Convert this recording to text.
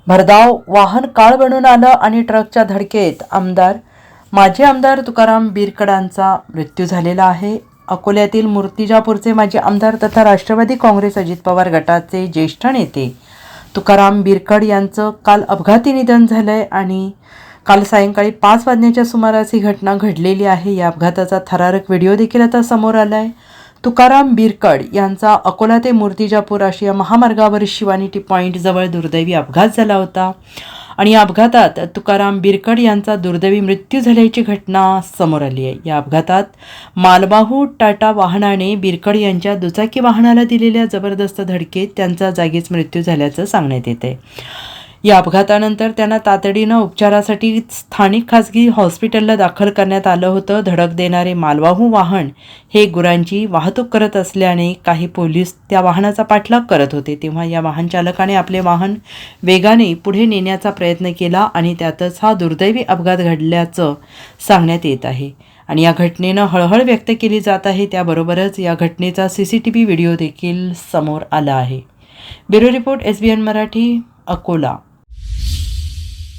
भरधाव वाहन काळ बनून आलं आणि ट्रकच्या धडकेत माजी आमदार तुकाराम बिरकडांचा मृत्यू झालेला आहे. अकोल्यातील मूर्तिजापूरचे माजी आमदार तथा राष्ट्रवादी काँग्रेस अजित पवार गटाचे ज्येष्ठ नेते तुकाराम बिरकड यांचं काल अपघाती निधन झालंय आणि काल सायंकाळी 5 वाजण्याच्या सुमारास ही घटना घडलेली आहे. या अपघाताचा थरारक व्हिडिओ देखील आता समोर आलाय. तुकाराम बिरकड यांचा अकोला ते मूर्तिजापूर राष्ट्रीय महामार्गावर शिवानी टी पॉईंट जवळ दुर्दैवी अपघात झाला होता आणि या अपघातात तुकाराम बिरकड यांचा दुर्दैवी मृत्यू झाल्याची घटना समोर आली आहे. या अपघातात मालवाहू टाटा वाहनाने बिरकड यांच्या दुचाकी वाहनाला दिलेल्या जबरदस्त धडकेत त्यांचा जागीच मृत्यू झाल्याचं सांगण्यात येते. या अपघातानंतर त्यांना तातडीनं उपचारासाठी स्थानिक खासगी हॉस्पिटलला दाखल करण्यात आलं होतं. धडक देणारे मालवाहू वाहन हे गुरांची वाहतूक करत असल्याने काही पोलीस त्या वाहनाचा पाठलाग करत होते. तेव्हा या वाहन चालकाने आपले वाहन वेगाने पुढे नेण्याचा प्रयत्न केला आणि त्यातच हा दुर्दैवी अपघात घडल्याचं सांगण्यात येत आहे. आणि या घटनेनं हळहळ व्यक्त केली जात आहे. त्याबरोबरच या घटनेचा CCTV व्हिडिओ देखील समोर आला आहे. Bureau report SBN Marathi, Akola.